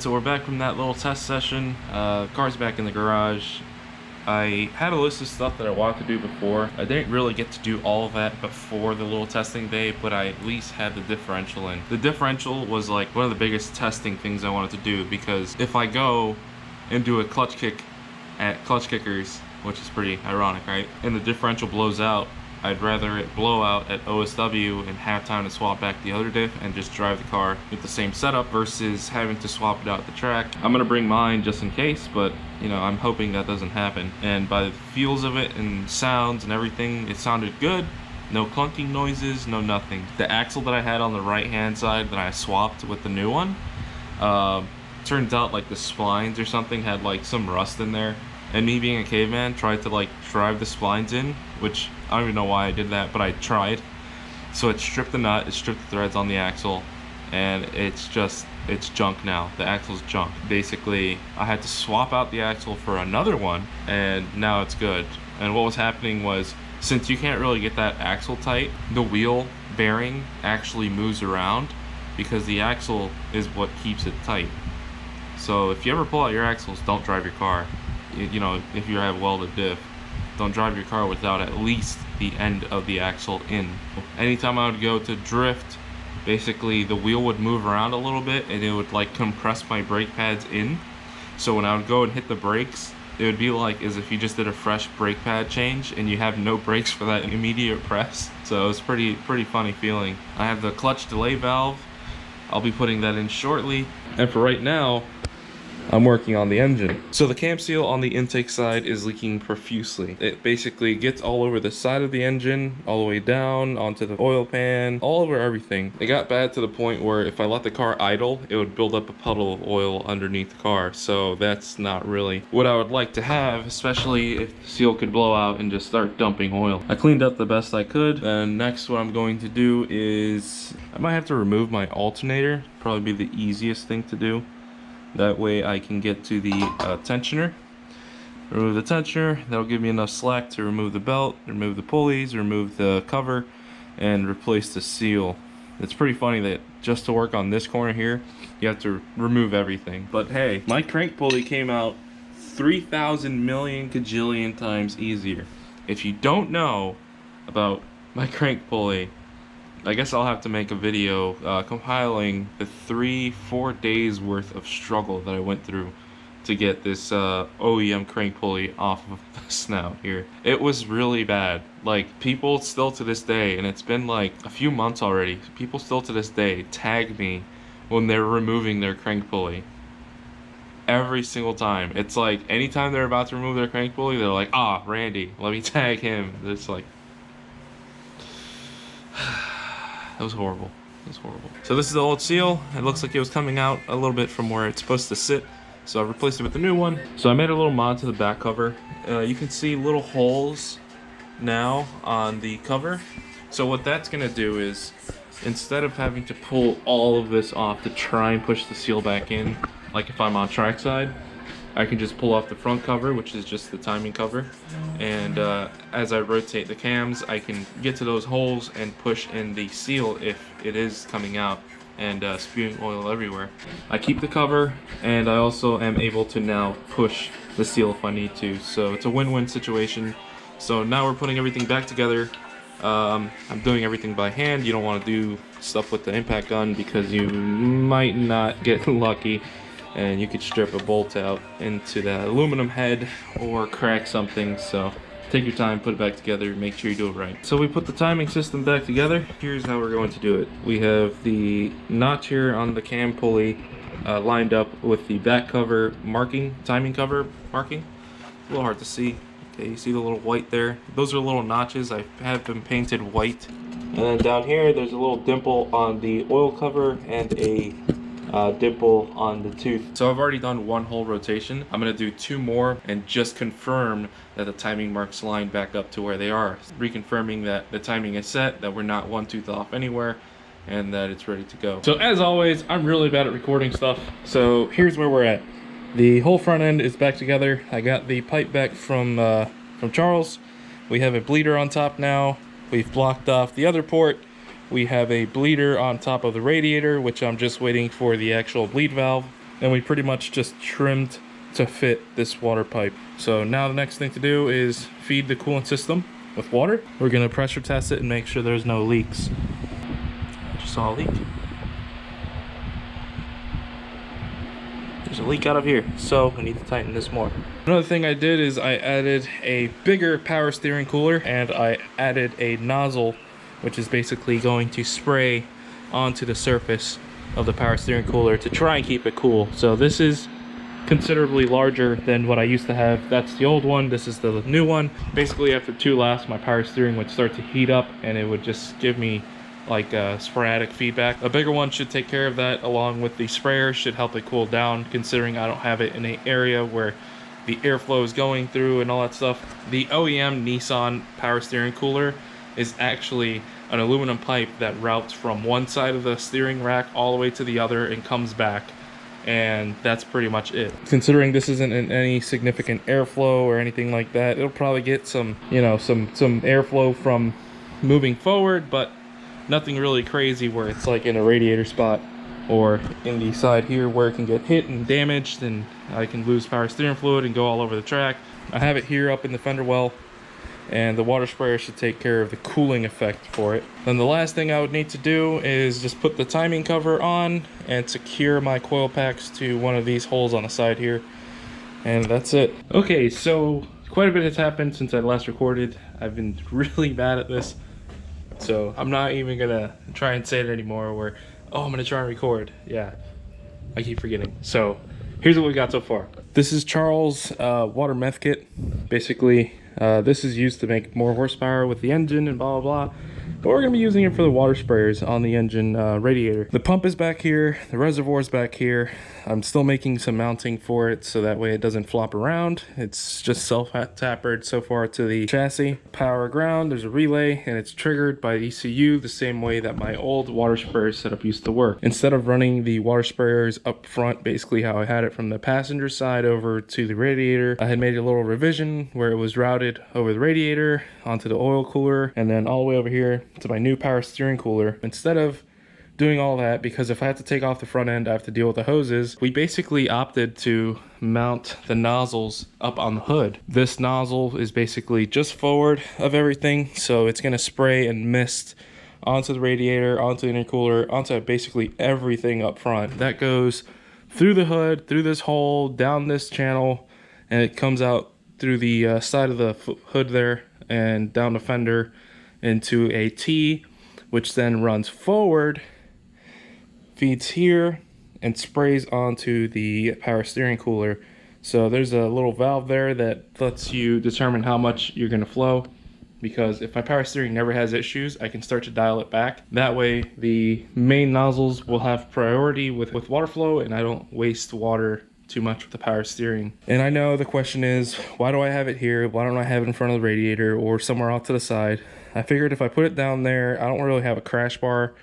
so we're back from that little test session. Car's back in the garage. I had a list of stuff that I wanted to do before. I didn't really get to do all of that before the little testing day, but I at least had the differential in. The differential was like one of the biggest testing things I wanted to do, because if I go and do a clutch kick at Clutch Kickers, which is pretty ironic, right? And the differential blows out, I'd rather it blow out at OSW and have time to swap back the other diff and just drive the car with the same setup versus having to swap it out at the track. I'm gonna bring mine just in case, but you know, I'm hoping that doesn't happen. And by the feels of it and sounds and everything, it sounded good. No clunking noises, no nothing. The axle that I had on the right hand side that I swapped with the new one, turns out like the splines or something had like some rust in there. And me being a caveman, tried to like drive the splines in, which I don't even know why I did that, but I tried. So it stripped the nut, it stripped the threads on the axle, and it's junk now. The axle's junk. Basically, I had to swap out the axle for another one, and now it's good. And what was happening was, since you can't really get that axle tight, the wheel bearing actually moves around because the axle is what keeps it tight. So if you ever pull out your axles, don't drive your car. You know, if you have welded diff, don't drive your car without at least the end of the axle in. Anytime I would go to drift, basically the wheel would move around a little bit and it would like compress my brake pads in. So when I would go and hit the brakes, it would be like as if you just did a fresh brake pad change and you have no brakes for that immediate press. So it was pretty funny feeling. I have the clutch delay valve. I'll be putting that in shortly. And for right now, I'm working on the engine. So the cam seal on the intake side is leaking profusely. It basically gets all over the side of the engine, all the way down, onto the oil pan, all over everything. It got bad to the point where if I let the car idle, it would build up a puddle of oil underneath the car. So that's not really what I would like to have, especially if the seal could blow out and just start dumping oil. I cleaned up the best I could. And next what I'm going to do is, I might have to remove my alternator. Probably be the easiest thing to do. That way I can get to the tensioner. Remove the tensioner, that'll give me enough slack to remove the belt, remove the pulleys, remove the cover, and replace the seal. It's pretty funny that just to work on this corner here, you have to remove everything. But hey, my crank pulley came out 3,000 million gajillion times easier. If you don't know about my crank pulley, I guess I'll have to make a video compiling the 3-4 days worth of struggle that I went through to get this OEM crank pulley off of the snout here. It was really bad. Like, people still to this day, and it's been like a few months already, people still to this day tag me when they're removing their crank pulley. Every single time. It's like anytime they're about to remove their crank pulley, they're like, ah, Randy, let me tag him. It's like, that was horrible. It was horrible. So this is the old seal. It looks like it was coming out a little bit from where it's supposed to sit. So I replaced it with the new one. So I made a little mod to the back cover. You can see little holes now on the cover. So what that's gonna do is, instead of having to pull all of this off to try and push the seal back in, like if I'm on trackside, I can just pull off the front cover, which is just the timing cover, and as I rotate the cams, I can get to those holes and push in the seal if it is coming out and spewing oil everywhere. I keep the cover, and I also am able to now push the seal if I need to, so it's a win-win situation. So now we're putting everything back together. I'm doing everything by hand. You don't want to do stuff with the impact gun because you might not get lucky and you could strip a bolt out into the aluminum head or crack something. So take your time, put it back together, make sure you do it right. So we put the timing system back together. Here's how we're going to do it. We have the notch here on the cam pulley lined up with the back cover marking, timing cover marking. A little hard to see. Okay, you see the little white there? Those are little notches. I have them painted white. And then down here, there's a little dimple on the oil cover and a dimple on the tooth. So I've already done one whole rotation. I'm gonna do 2 more and just confirm that the timing marks line back up to where they are. Reconfirming that the timing is set, that we're not 1 tooth off anywhere, and that it's ready to go. So as always, I'm really bad at recording stuff. So here's where we're at. The whole front end is back together. I got the pipe back from Charles. We have a bleeder on top now. We've blocked off the other port. We have a bleeder on top of the radiator, which I'm just waiting for the actual bleed valve and we pretty much just trimmed to fit this water pipe. So now the next thing to do is feed the coolant system with water. We're gonna pressure test it and make sure there's no leaks. I just saw a leak. There's a leak out of here, so we need to tighten this more. Another thing I did is I added a bigger power steering cooler, and I added a nozzle, which is basically going to spray onto the surface of the power steering cooler to try and keep it cool. So this is considerably larger than what I used to have. That's the old one, this is the new one. Basically after 2 laps, my power steering would start to heat up and it would just give me like sporadic feedback. A bigger one should take care of that, along with the sprayer should help it cool down, considering I don't have it in an area where the airflow is going through and all that stuff. The OEM Nissan power steering cooler is actually an aluminum pipe that routes from one side of the steering rack all the way to the other and comes back, and that's pretty much it. Considering this isn't in any significant airflow or anything like that, it'll probably get some, you know, some airflow from moving forward, but nothing really crazy where it's like in a radiator spot or in the side here where it can get hit and damaged and I can lose power steering fluid and go all over the track. I have it here up in the fender well, and the water sprayer should take care of the cooling effect for it. Then the last thing I would need to do is just put the timing cover on and secure my coil packs to one of these holes on the side here, and that's it. Okay, so quite a bit has happened since I last recorded. I've been really bad at this, so I'm not even gonna try and say it anymore where, oh, I'm gonna try and record. Yeah, I keep forgetting. So here's what we got so far. This is Charles' water meth kit. Basically, this is used to make more horsepower with the engine and blah, blah, blah. But we're gonna be using it for the water sprayers on the engine radiator. The pump is back here, the reservoir is back here. I'm still making some mounting for it so that way it doesn't flop around. It's just self-tapered so far to the chassis. Power ground, there's a relay, and it's triggered by ECU the same way that my old water sprayer setup used to work. Instead of running the water sprayers up front, basically how I had it from the passenger side over to the radiator, I had made a little revision where it was routed over the radiator onto the oil cooler and then all the way over here to my new power steering cooler. Instead of doing all that, because if I have to take off the front end, I have to deal with the hoses, we basically opted to mount the nozzles up on the hood. This nozzle is basically just forward of everything, so it's gonna spray and mist onto the radiator, onto the intercooler, onto basically everything up front. That goes through the hood, through this hole, down this channel, and it comes out through the side of the hood there and down the fender into a T, which then runs forward, feeds here, and sprays onto the power steering cooler. So there's a little valve there that lets you determine how much you're gonna flow, because if my power steering never has issues, I can start to dial it back. That way the main nozzles will have priority with water flow, and I don't waste water too much with the power steering. And I know the question is, why do I have it here? Why don't I have it in front of the radiator or somewhere off to the side? I figured if I put it down there, I don't really have a crash bar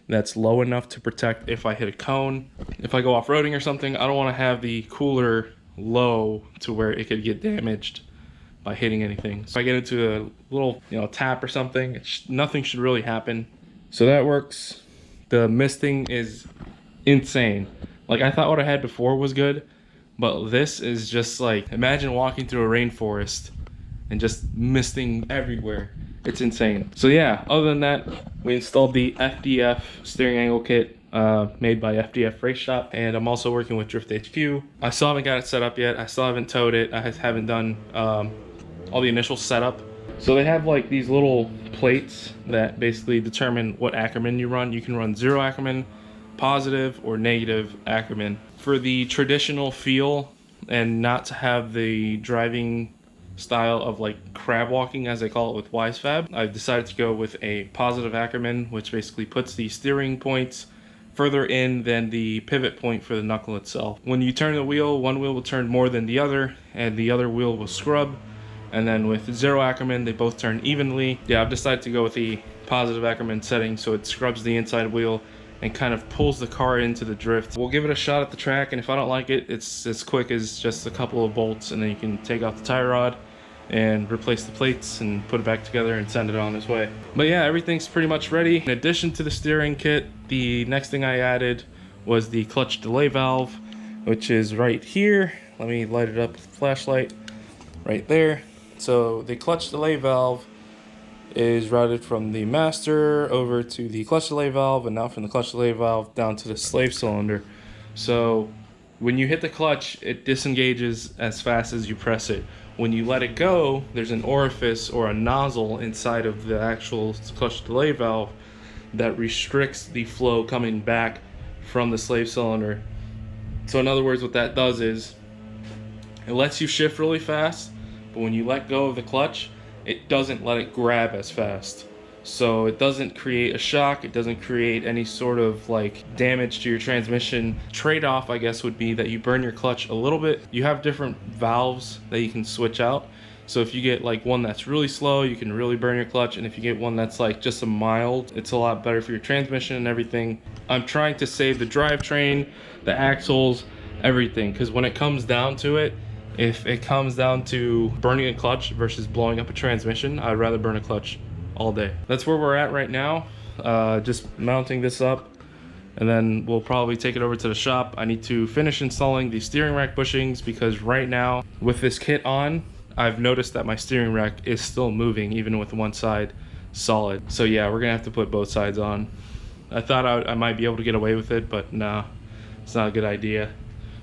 that's low enough to protect if I hit a cone. If I go off-roading or something, I don't want to have the cooler low to where it could get damaged by hitting anything. So if I get into a little, you know, tap or something, nothing should really happen. So that works. The misting is insane. Like, I thought what I had before was good, but this is just like, imagine walking through a rainforest and just misting everywhere. It's insane. So yeah, other than that, we installed the FDF steering angle kit made by FDF Race Shop, and I'm also working with Drift HQ. I still haven't got it set up yet. I still haven't towed it. I haven't done all the initial setup. So they have like these little plates that basically determine what Ackerman you run. You can run 0 Ackerman, positive or negative Ackerman. For the traditional feel and not to have the driving style of like crab walking, as they call it with WiseFab, I've decided to go with a positive Ackerman, which basically puts the steering points further in than the pivot point for the knuckle itself. When you turn the wheel, one wheel will turn more than the other, and the other wheel will scrub. And then with 0 Ackerman, they both turn evenly. Yeah, I've decided to go with the positive Ackerman setting, so it scrubs the inside wheel and kind of pulls the car into the drift. We'll give it a shot at the track, and if I don't like it, it's as quick as just a couple of bolts, and then you can take off the tie rod and replace the plates and put it back together and send it on its way. But yeah, everything's pretty much ready. In addition to the steering kit, the next thing I added was the clutch delay valve. which is right here. Let me light it up with a flashlight. Right there. So the clutch delay valve is routed from the master over to the clutch delay valve, and now from the clutch delay valve down to the slave cylinder. So when you hit the clutch, it disengages as fast as you press it. When you let it go, there's an orifice or a nozzle inside of the actual clutch delay valve that restricts the flow coming back from the slave cylinder. So in other words, what that does is it lets you shift really fast, but when you let go of the clutch, it doesn't let it grab as fast. So it doesn't create a shock, it doesn't create any sort of like damage to your transmission. Trade-off, I guess, would be that you burn your clutch a little bit. You have different valves that you can switch out. So if you get like one that's really slow, you can really burn your clutch, and if you get one that's like just a mild, it's a lot better for your transmission and everything. I'm trying to save the drivetrain, the axles, everything, because when it comes down to it, if it comes down to burning a clutch versus blowing up a transmission, I'd rather burn a clutch all day. That's where we're at right now. Just mounting this up, and then we'll probably take it over to the shop. I need to finish installing the steering rack bushings, because right now with this kit on, I've noticed that my steering rack is still moving even with one side solid. So yeah, we're gonna have to put both sides on. I thought I might be able to get away with it, but nah, it's not a good idea.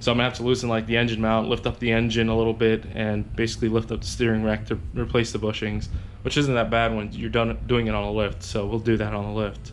So I'm gonna have to loosen like the engine mount, lift up the engine a little bit, and basically lift up the steering rack to replace the bushings, which isn't that bad when you're done doing it on a lift. So we'll do that on the lift.